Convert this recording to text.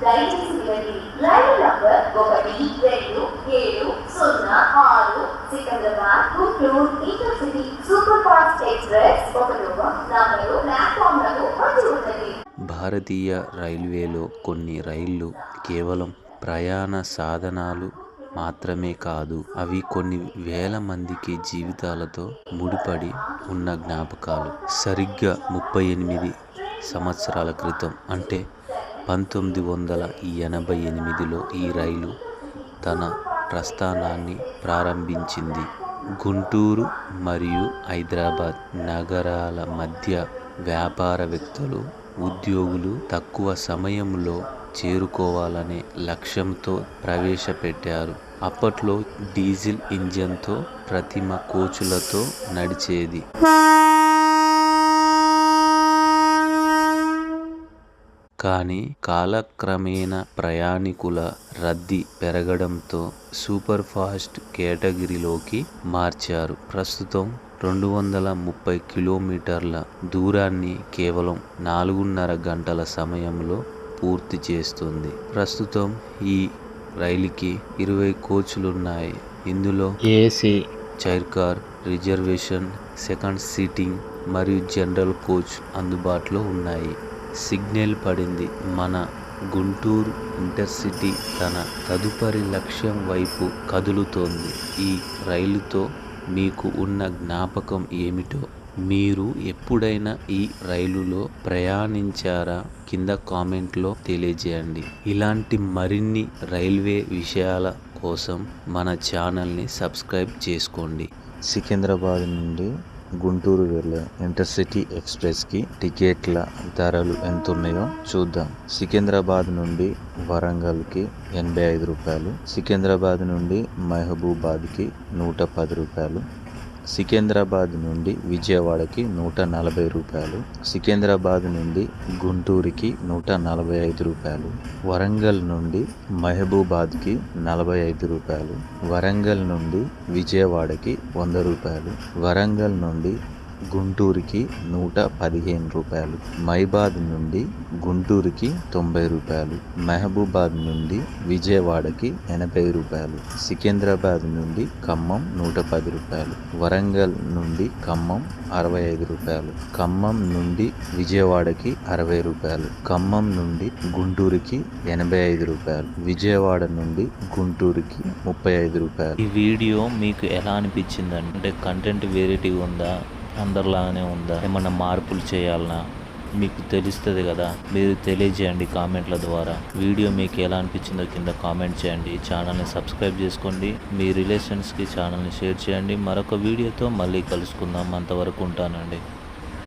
దయచేసి వినండి. రైలు number 1276 Secunderabad Guntur intercity super fast express ఒకటవ నంబరు ప్లాట్ఫామ్లకు వచ్చి ఉన్నది. భారతీయ రైల్వేలో కొన్ని రైళ్లు కేవలం ప్రయాణ సాధనాలు మాత్రమే కాదు, అవి కొన్ని వేల మందికి జీవితాలతో ముడిపడి ఉన్న జ్ఞాపకాలు. సరిగ్గా 38 సంవత్సరాల క్రితం, అంటే 1988లో ఈ రైలు తన ప్రస్థానాన్ని ప్రారంభించింది. గుంటూరు మరియు హైదరాబాద్ నగరాల మధ్య వ్యాపారవేత్తలు, ఉద్యోగులు తక్కువ సమయంలో చేరుకోవాలనే లక్ష్యంతో ప్రవేశపెట్టారు. అప్పట్లో డీజిల్ ఇంజన్తో ప్రతిమ కోచులతో నడిచేది. కానీ కాలక్రమేణా ప్రయాణికుల రద్దీ పెరగడంతో సూపర్ ఫాస్ట్ కేటగిరీలోకి మార్చారు. ప్రస్తుతం 230 కిలోమీటర్ల దూరాన్ని కేవలం 4.5 గంటల సమయంలో పూర్తి చేస్తుంది. ప్రస్తుతం ఈ రైలుకి 20 కోచ్లున్నాయి. ఇందులో AC, chair car, reservation, second seating మరియు జనరల్ కోచ్ అందుబాటులో ఉన్నాయి. సిగ్నల్ పడింది. మన గుంటూరు ఇంటర్సిటీ తన తదుపరి లక్ష్యం వైపు కదులుతోంది. ఈ రైలుతో మీకు ఉన్న జ్ఞాపకం ఏమిటో, మీరు ఎప్పుడైనా ఈ రైలులో ప్రయాణించారా? కింద కామెంట్లో తెలియజేయండి. ఇలాంటి మరిన్ని రైల్వే విషయాల కోసం మన ఛానల్ని సబ్స్క్రైబ్ చేసుకోండి. సికింద్రాబాద్ నుండి గుంటూరు వెళ్ళే ఇంటర్సిటీ ఎక్స్ప్రెస్కి టికెట్ల ధరలు ఎంత ఉన్నాయో చూద్దాం. సికింద్రాబాద్ నుండి వరంగల్కి 85 రూపాయలు, సికింద్రాబాద్ నుండి మహబూబాద్కి 110 రూపాయలు, సికింద్రాబాద్ నుండి విజయవాడకి 140 రూపాయలు, సికింద్రాబాద్ నుండి గుంటూరుకి 145 రూపాయలు, వరంగల్ నుండి మహబూబాద్కి 45 రూపాయలు, వరంగల్ నుండి విజయవాడకి 100 రూపాయలు, వరంగల్ నుండి గుంటూరుకి 115 రూపాయలు, మైబాద్ నుండి గుంటూరుకి 90 రూపాయలు, మహబూబాద్ నుండి విజయవాడకి 80 రూపాయలు, సికింద్రాబాద్ నుండి ఖమ్మం 110 రూపాయలు, వరంగల్ నుండి ఖమ్మం 65 రూపాయలు, ఖమ్మం నుండి విజయవాడకి 60 రూపాయలు, ఖమ్మం నుండి గుంటూరుకి 85 రూపాయలు, విజయవాడ నుండి గుంటూరుకి 35 రూపాయలు. ఈ వీడియో మీకు ఎలా అనిపించిందంటే, కంటెంట్ వెరైటీ ఉందా, అందరిలాగానే ఉందా, ఏమన్నా మార్పులు చేయాలన్నా మీకు తెలుస్తుంది కదా, మీరు తెలియజేయండి కామెంట్ల ద్వారా. వీడియో మీకు ఎలా అనిపించిందో కింద కామెంట్ చేయండి. ఛానల్ని సబ్స్క్రైబ్ చేసుకోండి. మీ రిలేషన్స్కి ఛానల్ని షేర్ చేయండి. మరొక వీడియోతో మళ్ళీ కలుసుకుందాం. అంతవరకు ఉంటానండి.